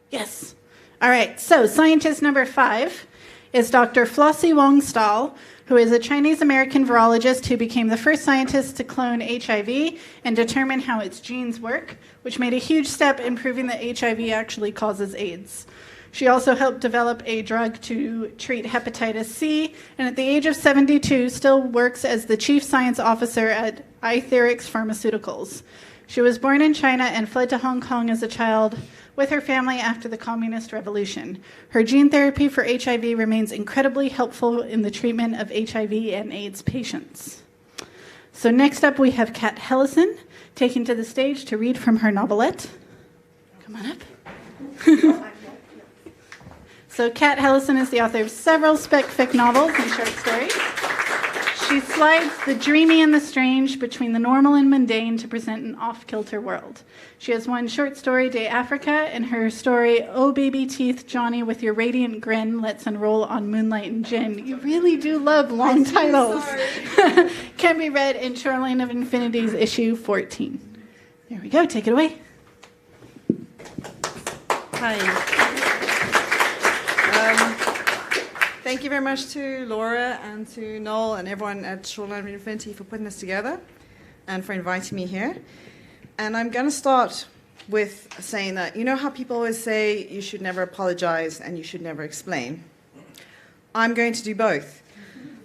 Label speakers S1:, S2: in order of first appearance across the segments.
S1: Yes. All right, so scientist number 5 is Dr. Flossie Wong-Stahl, who is a Chinese-American virologist who became the first scientist to clone HIV and determine how its genes work, which made a huge step in proving that HIV actually causes AIDS. She also helped develop a drug to treat hepatitis C, and at the age of 72 still works as the chief science officer at Itherix Pharmaceuticals. She was born in China and fled to Hong Kong as a child with her family after the Communist Revolution. Her gene therapy for HIV remains incredibly helpful in the treatment of HIV and AIDS patients. So next up we have Kat Hellisen, taken to the stage to read from her novelette. Come on up. So Kat Hellisen is the author of several spec-fic novels and short stories. She slides the dreamy and the strange between the normal and mundane to present an off-kilter world. She has one short story, Day Africa, and her story, Oh Baby Teeth, Johnny with Your Radiant Grin, Let's Unroll on Moonlight and Gin. You really do love long titles. Can be read in Shoreline of Infinity's issue 14. There we go, take it away.
S2: Hi. Thank you very much to Laura and to Noel and everyone at Shoreline of Infinity for putting this together and for inviting me here. And I'm going to start with saying that, you know how people always say you should never apologize and you should never explain? I'm going to do both.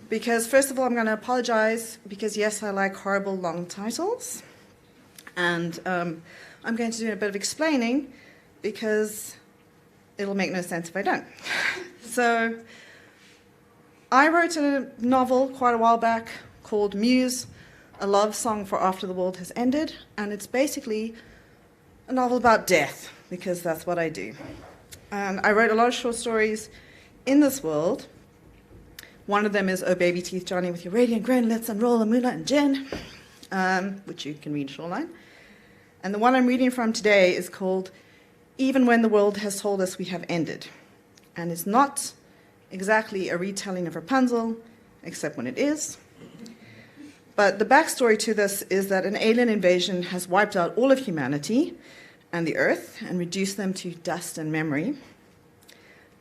S2: Because first of all, I'm going to apologize because, yes, I like horrible long titles. And I'm going to do a bit of explaining because it'll make no sense if I don't. So I wrote a novel quite a while back called Muse, a love song for after the world has ended, and it's basically a novel about death, because that's what I do. And I wrote a lot of short stories in this world. One of them is Oh Baby Teeth, Johnny with Your Radiant Grin, Let's Unroll a Moonlight and Gin, which you can read Shoreline. And the one I'm reading from today is called Even When the World Has Told Us We Have Ended. And it's not exactly a retelling of Rapunzel, except when it is. But the backstory to this is that an alien invasion has wiped out all of humanity and the earth and reduced them to dust and memory.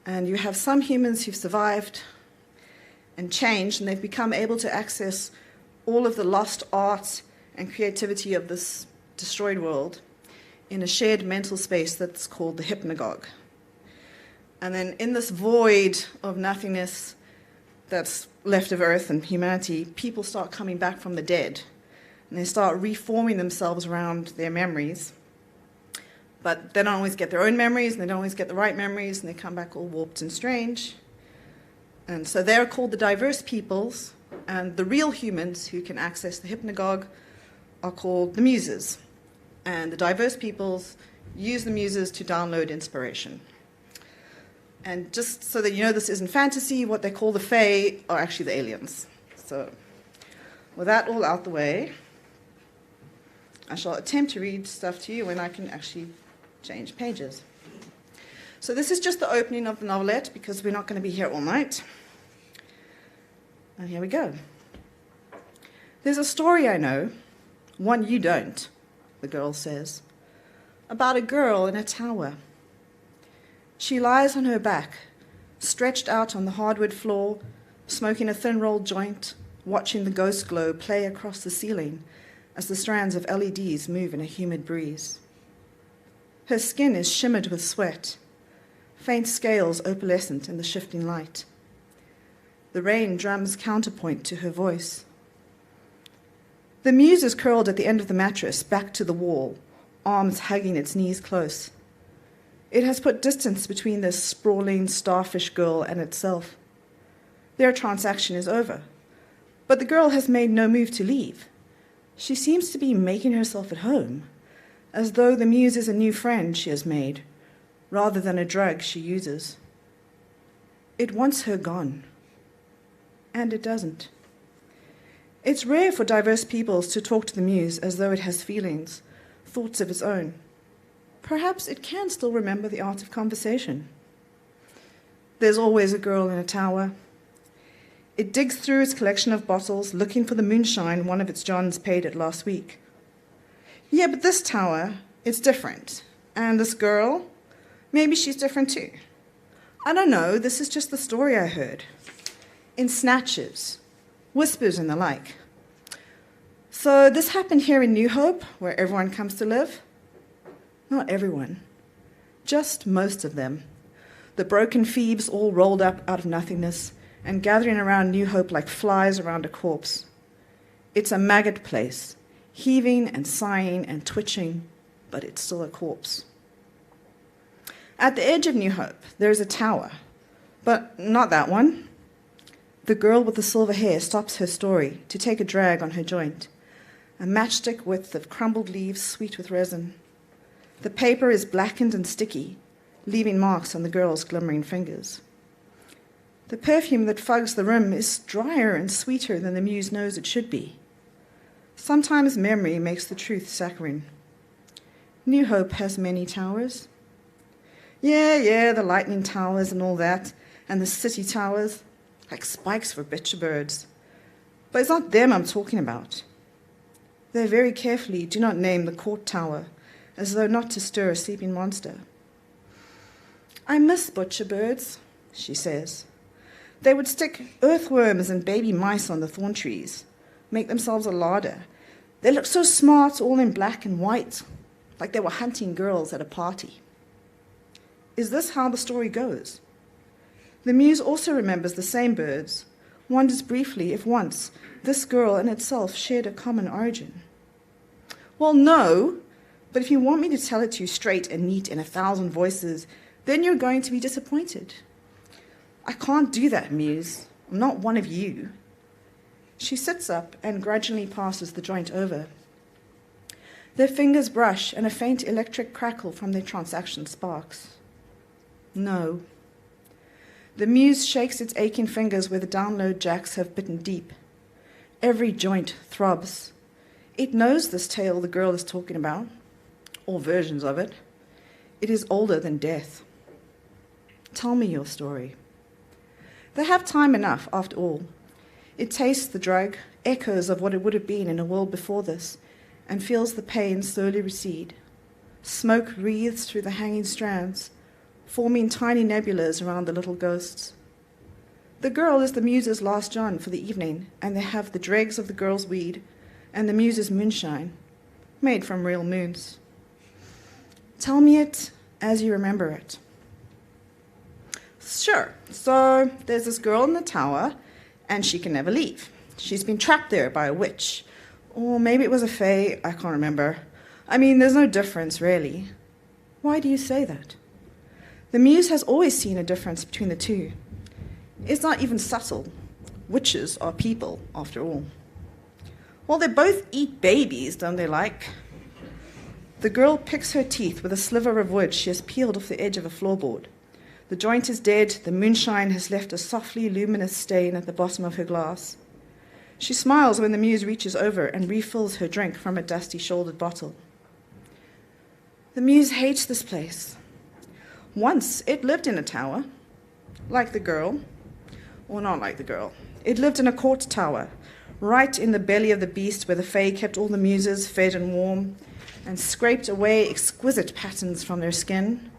S2: And you have some humans who've survived and changed, and they've become able to access all of the lost art and creativity of this destroyed world in a shared mental space that's called the hypnagogue. And then in this void of nothingness that's left of Earth and humanity, people start coming back from the dead. And they start reforming themselves around their memories. But they don't always get their own memories, and they don't always get the right memories, and they come back all warped and strange. And so they're called the diverse peoples, and the real humans who can access the hypnagogue are called the muses. And the diverse peoples use the muses to download inspiration. And just so that you know this isn't fantasy, what they call the Fae are actually the aliens. So with that all out the way, I shall attempt to read stuff to you when I can actually change pages. So this is just the opening of the novelette because we're not going to be here all night. And here we go. There's a story I know, one you don't, the girl says, about a girl in a tower. She lies on her back, stretched out on the hardwood floor, smoking a thin-rolled joint, watching the ghost glow play across the ceiling as the strands of LEDs move in a humid breeze. Her skin is shimmered with sweat, faint scales opalescent in the shifting light. The rain drums counterpoint to her voice. The muse is curled at the end of the mattress, back to the wall, arms hugging its knees close. It has put distance between this sprawling starfish girl and itself. Their transaction is over, but the girl has made no move to leave. She seems to be making herself at home, as though the muse is a new friend she has made, rather than a drug she uses. It wants her gone, and it doesn't. It's rare for diverse peoples to talk to the muse as though it has feelings, thoughts of its own. Perhaps it can still remember the art of conversation. There's always a girl in a tower. It digs through its collection of bottles, looking for the moonshine one of its Johns paid it last week. Yeah, but this tower, it's different. And this girl, Maybe she's different too. I don't know, this is just the story I heard. In snatches, whispers and the like. So this happened here in New Hope, where everyone comes to live? Not everyone, just most of them. The broken Phoebes all rolled up out of nothingness and gathering around New Hope like flies around a corpse. It's a maggot place, heaving and sighing and twitching, but it's still a corpse. At the edge of New Hope, there's a tower, but not that one. The girl with the silver hair stops her story to take a drag on her joint, a matchstick width of crumbled leaves sweet with resin. The paper is blackened and sticky, leaving marks on the girl's glimmering fingers. The perfume that fogs the room is drier and sweeter than the muse knows it should be. Sometimes memory makes the truth saccharine. New Hope has many towers. Yeah, the lightning towers and all that, and the city towers, like spikes for bitcher birds. But it's not them I'm talking about. They very carefully do not name the court tower, as though not to stir a sleeping monster. I miss butcher birds, she says. They would stick earthworms and baby mice on the thorn trees, make themselves a larder. They looked so smart, all in black and white, like they were hunting girls at a party. Is this how the story goes? The muse also remembers the same birds, wonders briefly if once this girl and itself shared a common origin. Well, no, but if you want me to tell it to you straight and neat in 1,000 voices, then you're going to be disappointed. I can't do that, muse. I'm not one of you. She sits up and grudgingly passes the joint over. Their fingers brush and a faint electric crackle from their transaction sparks. No. The muse shakes its aching fingers where the download jacks have bitten deep. Every joint throbs. It knows this tale the girl is talking about, or versions of it. It is older than death. Tell me your story. They have time enough, after all. It tastes the drug, echoes of what it would have been in a world before this, and feels the pain slowly recede. Smoke wreathes through the hanging strands, forming tiny nebulas around the little ghosts. The girl is the muse's last John for the evening, and they have the dregs of the girl's weed and the muse's moonshine, made from real moons. Tell me it as you remember it. Sure, so there's this girl in the tower, and she can never leave. She's been trapped there by a witch, or maybe it was a fae, I can't remember. I mean, there's no difference, really. Why do you say that? The muse has always seen a difference between the two. It's not even subtle. Witches are people, after all. Well, they both eat babies, don't they like? The girl picks her teeth with a sliver of wood she has peeled off the edge of a floorboard. The joint is dead, the moonshine has left a softly luminous stain at the bottom of her glass. She smiles when the muse reaches over and refills her drink from a dusty shouldered bottle. The muse hates this place. Once it lived in a tower, like the girl, or not like the girl. It lived in a court tower, right in the belly of the beast where the fae kept all the muses fed and warm, and scraped away exquisite patterns from their skin.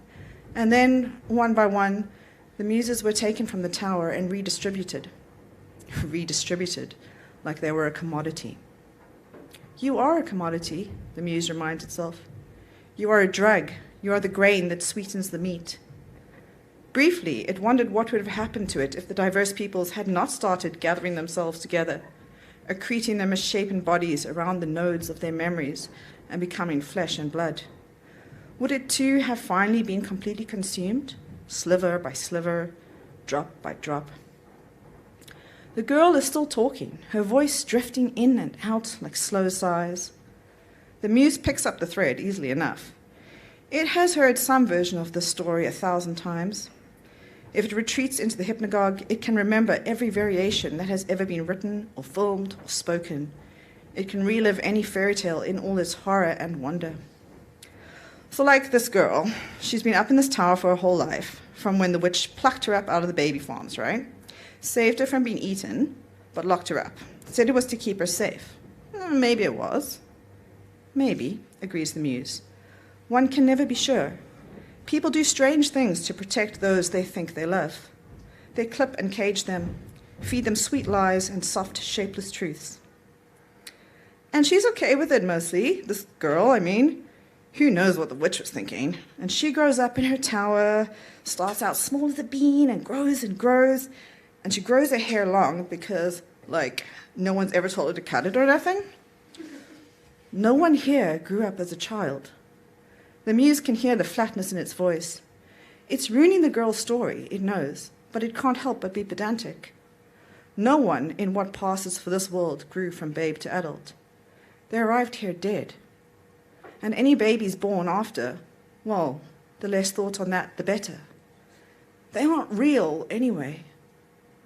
S2: And then, one by one, the muses were taken from the tower and redistributed. Redistributed, like they were a commodity. You are a commodity, the muse reminds itself. You are a drug. You are the grain that sweetens the meat. Briefly, it wondered what would have happened to it if the diverse peoples had not started gathering themselves together, accreting their misshapen bodies around the nodes of their memories and becoming flesh and blood. Would it too have finally been completely consumed, sliver by sliver, drop by drop? The girl is still talking, her voice drifting in and out like slow sighs. The muse picks up the thread easily enough. It has heard some version of this story 1,000 times. If it retreats into the hypnagogue, it can remember every variation that has ever been written or filmed or spoken. It can relive any fairy tale in all its horror and wonder. So like this girl, she's been up in this tower for her whole life, from when the witch plucked her up out of the baby farms, right? Saved her from being eaten, but locked her up. Said it was to keep her safe. Maybe it was. Maybe, agrees the muse. One can never be sure. People do strange things to protect those they think they love. They clip and cage them, feed them sweet lies and soft, shapeless truths. And she's okay with it mostly, this girl, I mean. Who knows what the witch was thinking? And she grows up in her tower, starts out small as a bean and grows, and she grows her hair long because, like, no one's ever told her to cut it or nothing. No one here grew up as a child. The muse can hear the flatness in its voice. It's ruining the girl's story, it knows, but it can't help but be pedantic. No one in what passes for this world grew from babe to adult. They arrived here dead. And any babies born after, well, the less thought on that, the better. They aren't real anyway.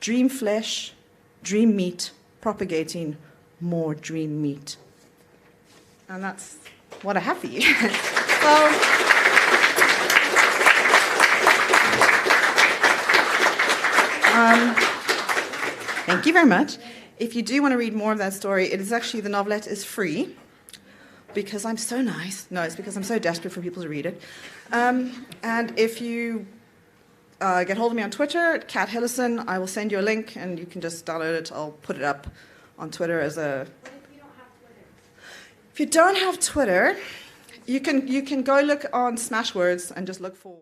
S2: Dream flesh, dream meat, propagating more dream meat. And that's what I have for you. Thank you very much. If you do want to read more of that story, it is actually, the novelette is free. Because I'm so nice. No, it's because I'm so desperate for people to read it. And if you get hold of me on Twitter, at Hellisen, I will send you a link and you can just download it. I'll put it up on Twitter as a... What if you don't have Twitter? If you don't have Twitter, you can go look on Smashwords and just look for...